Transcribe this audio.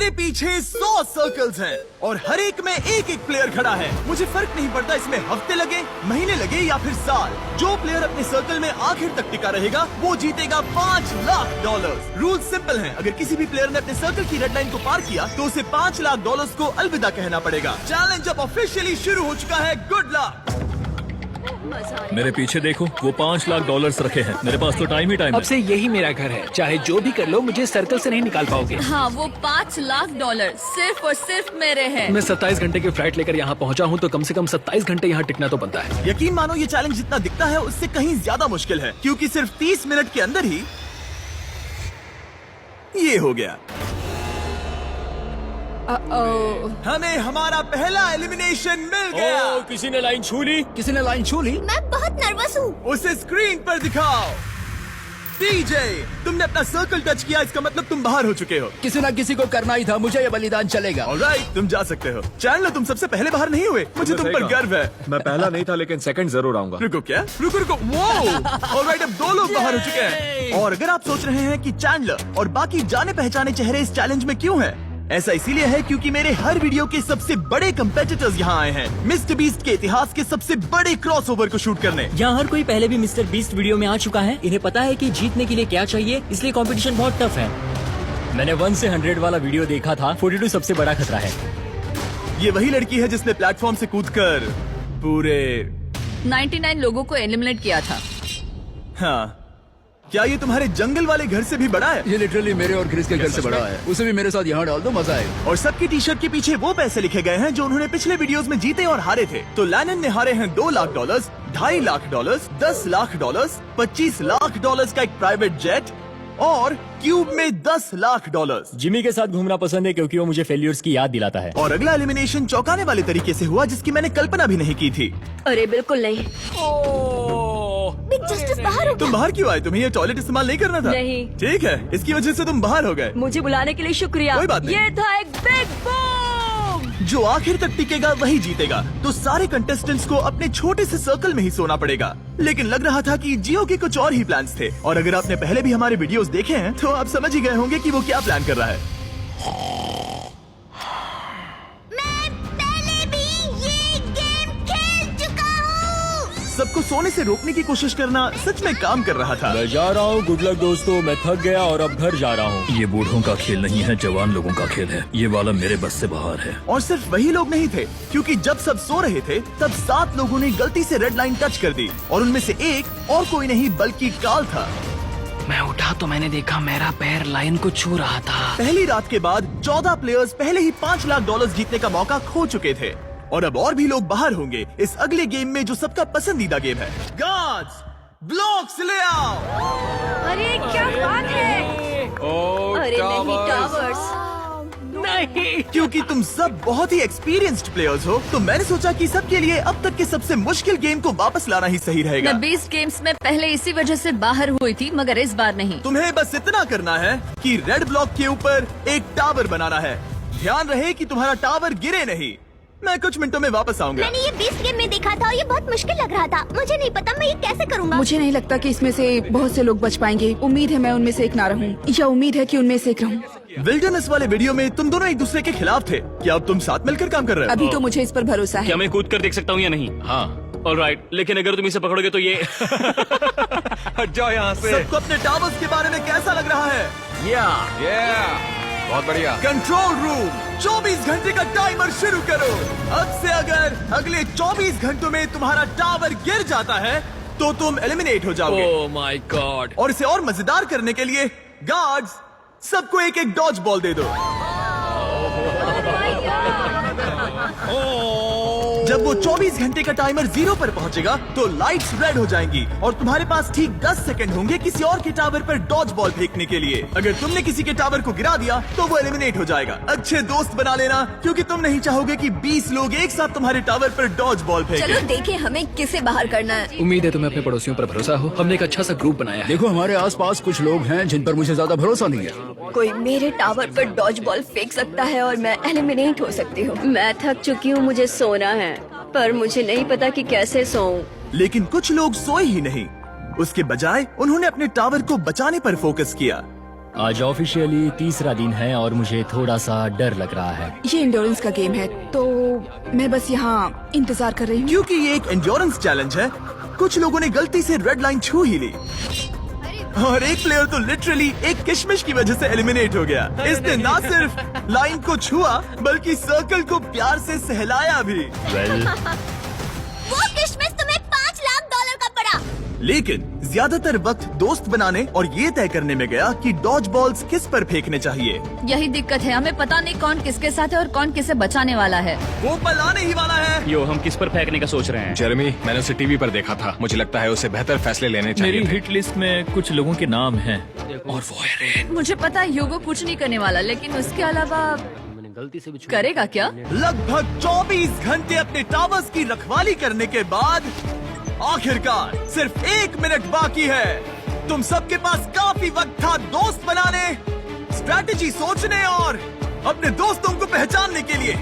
मेरे पीछे 100 सर्कल्स हैं और हर एक में एक एक प्लेयर खड़ा है। मुझे फर्क नहीं पड़ता इसमें हफ्ते लगे, महीने लगे या फिर साल। जो प्लेयर अपने सर्कल में आखिर तक टिका रहेगा वो जीतेगा $5 लाख। रूल सिंपल हैं। अगर किसी भी प्लेयर ने अपने सर्कल की रेड लाइन को पार किया तो उसे $5 लाख को अलविदा कहना पड़ेगा। चैलेंज अब ऑफिशियली शुरू हो चुका है। Good luck. मेरे पीछे देखो, वो $5 लाख रखे हैं। मेरे पास तो टाइम ही टाइम है। अब से यही मेरा घर है, चाहे जो भी कर लो मुझे सर्कल से नहीं निकाल पाओगे। हाँ, वो $5 लाख सिर्फ और सिर्फ मेरे हैं। मैं 27 घंटे की फ्लाइट लेकर यहाँ पहुँचा हूँ तो कम से कम 27 घंटे यहाँ टिकना तो बनता है। यकीन मानो ये चैलेंज जितना दिखता है उससे कहीं ज्यादा मुश्किल है, क्योंकि सिर्फ 30 मिनट के अंदर ही ये हो गया। हमें हमारा पहला एलिमिनेशन मिल गया। किसी ने लाइन छू ली। किसी ने लाइन छू ली। मैं बहुत नर्वस हूँ। उसे स्क्रीन पर दिखाओ। डीजे, तुमने अपना सर्कल टच किया, इसका मतलब तुम बाहर हो चुके हो। किसी न किसी को करना ही था, मुझे ये बलिदान चलेगा। ऑलराइट, तुम जा सकते हो। चैनलर, तुम सबसे पहले बाहर नहीं हुए, मुझे तुम पर गर्व है। मैं पहला नहीं था लेकिन सेकंड जरूर आऊंगा। रुको क्या? रुको वो। ऑलराइट, अब 2 लोग बाहर हो चुके हैं। और अगर आप सोच रहे हैं कि चैनलर और बाकी जाने पहचाने चेहरे इस चैलेंज में क्यों हैं? ऐसा इसीलिए है क्योंकि मेरे हर वीडियो के सबसे बड़े कंपेटिटर्स यहाँ आए हैं, मिस्टर बीस्ट के इतिहास के सबसे बड़े क्रॉसओवर को शूट करने। यहाँ हर कोई पहले भी मिस्टर बीस्ट वीडियो में आ चुका है। इन्हें पता है कि जीतने के लिए क्या चाहिए, इसलिए कंपटीशन बहुत टफ है। मैंने 1 से 100 वाला वीडियो देखा था। 42 सबसे बड़ा खतरा है। ये वही लड़की है जिसने प्लेटफॉर्म से कूदकर पूरे 99 लोगों को एलिमिनेट किया था। हाँ, क्या ये तुम्हारे जंगल वाले घर से भी बड़ा है? ये लिटरली मेरे और क्रिस के घर से बड़ा है। उसे भी मेरे साथ यहाँ डाल दो, मजा आएगा। और सबकी टी शर्ट के पीछे वो पैसे लिखे गए हैं जो उन्होंने पिछले वीडियोस में जीते और हारे थे। तो लैनन ने हारे हैं $2 लाख, $2.5 लाख, $10 लाख, $25 लाख का एक प्राइवेट जेट और क्यूब में $10 लाख। जिमी के साथ घूमना पसंद है क्योंकि वो मुझे फेलियर्स की याद दिलाता है। और अगला एलिमिनेशन चौंकाने वाले तरीके से हुआ जिसकी मैंने कल्पना भी नहीं की थी। अरे बिल्कुल नहीं। बिग जस्टिस बाहर हो तुम बाहर क्यों आए? तुम्हें ये टॉयलेट इस्तेमाल नहीं करना था? नहीं। ठीक है, इसकी वजह से तुम बाहर हो गए। मुझे बुलाने के लिए शुक्रिया। कोई बात नहीं। ये था एक बिग बूम। जो आखिर तक टिकेगा वही जीतेगा। तो सारे कंटेस्टेंट्स को अपने छोटे से सर्कल में ही सोना पड़ेगा। लेकिन लग रहा था कि जियो के कुछ और ही प्लान्स थे। और अगर आपने पहले भी हमारे वीडियोस देखे हैं तो आप समझ ही गए होंगे कि वो क्या प्लान कर रहा है। मैं पहले भी ये गेम खेल चुका हूँ। सबको सोने से रोकने की कोशिश करना सच में काम कर रहा था। मैं जा रहा हूँ। गुड लक दोस्तों, मैं थक गया और अब घर जा रहा हूँ। ये बूढ़ों का खेल नहीं है, जवान लोगों का खेल है। ये वाला मेरे बस से बाहर है। और सिर्फ वही लोग नहीं थे, क्योंकि जब सब सो रहे थे तब 7 लोगों ने गलती से रेड लाइन टच कर दी। और उनमें से एक और कोई नहीं बल्कि काल था। मैं उठा तो मैंने देखा मेरा पैर लाइन को छू रहा था। पहली रात के बाद 14 प्लेयर्स पहले ही $5 लाख जीतने का मौका खो चुके थे। और अब और भी लोग बाहर होंगे इस अगले गेम में जो सबका पसंदीदा गेम है। गार्ड्स, ब्लॉक्स ले आओ। अरे क्या बात है? अरे नहीं, टावर्स नहीं। क्योंकि तुम सब बहुत ही एक्सपीरियंस्ड प्लेयर्स हो तो मैंने सोचा कि सबके लिए अब तक के सबसे मुश्किल गेम को वापस लाना ही सही रहेगा। मैं 20 गेम्स में पहले इसी वजह से बाहर हुई थी, मगर इस बार नहीं। तुम्हें बस इतना करना है कि रेड ब्लॉक के ऊपर एक टावर बनाना है। ध्यान रहे कि तुम्हारा टावर गिरे नहीं। मैं कुछ मिनटों में वापस आऊंगा। मैंने ये 20 गेम में देखा था और ये बहुत मुश्किल लग रहा था। मुझे नहीं पता मैं ये कैसे करूँगा। मुझे नहीं लगता कि इसमें से बहुत से लोग बच पाएंगे। उम्मीद है मैं उनमें से एक ना रहूं, या उम्मीद है कि उनमें से एक रहूं। विल्डरनेस वाले वीडियो में तुम दोनों एक दूसरे के खिलाफ थे। क्या अब तुम साथ मिलकर काम कर रहे हो? अभी तो मुझे इस पर भरोसा है। क्या मैं कूद कर देख सकता हूँ या नहीं? हाँ। ऑलराइट, लेकिन अगर तुम इसे पकड़ोगे तो ये हट जाओ यहाँ से। सबको अपने टावर्स के बारे में कैसा लग रहा है? बहुत बढ़िया। कंट्रोल रूम, 24 घंटे का टाइमर शुरू करो। अब से अगर अगले 24 घंटों में तुम्हारा टावर गिर जाता है तो तुम एलिमिनेट हो जाओगे। Oh my God. और इसे और मजेदार करने के लिए गार्ड्स सबको एक एक डॉज बॉल दे दो। जब वो 24 घंटे का टाइमर 0 पर पहुंचेगा तो लाइट्स रेड हो जाएंगी और तुम्हारे पास ठीक 10 सेकंड होंगे किसी और के टावर पर डॉज बॉल फेंकने के लिए। अगर तुमने किसी के टावर को गिरा दिया तो वो एलिमिनेट हो जाएगा। अच्छे दोस्त बना लेना, क्योंकि तुम नहीं चाहोगे कि 20 लोग एक साथ तुम्हारे टावर पर डॉज बॉल फेंके। चलो देखें हमें किसे बाहर करना है। उम्मीद है तुम्हें अपने पड़ोसियों पर भरोसा हो। हमने एक अच्छा सा ग्रुप बनाया है। देखो हमारे आसपास कुछ लोग हैं जिन पर मुझे ज्यादा भरोसा नहीं है। कोई मेरे टावर पर डॉज बॉल फेंक सकता है और मैं एलिमिनेट हो सकती हूँ। मैं थक चुकी हूँ, मुझे सोना है, पर मुझे नहीं पता कि कैसे सोऊं। लेकिन कुछ लोग सोए ही नहीं। उसके बजाय उन्होंने अपने टावर को बचाने पर फोकस किया। आज ऑफिशियली तीसरा दिन है और मुझे थोड़ा सा डर लग रहा है। ये इंडोरेंस का गेम है तो मैं बस यहाँ इंतजार कर रही हूँ। क्योंकि ये एक एंड्योरेंस चैलेंज है, कुछ लोगों ने गलती से रेड लाइन छू ही ली और एक प्लेयर तो लिटरली एक किशमिश की वजह से एलिमिनेट हो गया। इसने ना सिर्फ लाइन को छुआ बल्कि सर्कल को प्यार से सहलाया भी। वो किशमिश तुम्हें $5 लाख का पड़ा। लेकिन ज्यादातर वक्त दोस्त बनाने और ये तय करने में गया कि डॉज बॉल्स किस पर फेंकने चाहिए। यही दिक्कत है, हमें पता नहीं कौन किसके साथ है और कौन किसे बचाने वाला है। वो पल आने ही वाला है। यो, हम किस पर फेंकने का सोच रहे हैं? जेरेमी, मैंने उसे टीवी पर देखा था। मुझे लगता है उसे बेहतर फैसले लेने मेरी चाहिए थे। हिट लिस्ट में कुछ लोगों के नाम हैं और वो है रेन। मुझे पता है योगो कुछ नहीं करने वाला, लेकिन उसके अलावा गलती से भी करेगा क्या? लगभग 24 घंटे अपने टावर्स की रखवाली करने के बाद आखिरकार सिर्फ 1 मिनट बाकी है। तुम सबके पास काफी वक्त था दोस्त बनाने, स्ट्रैटेजी सोचने और अपने दोस्तों को पहचानने के लिए।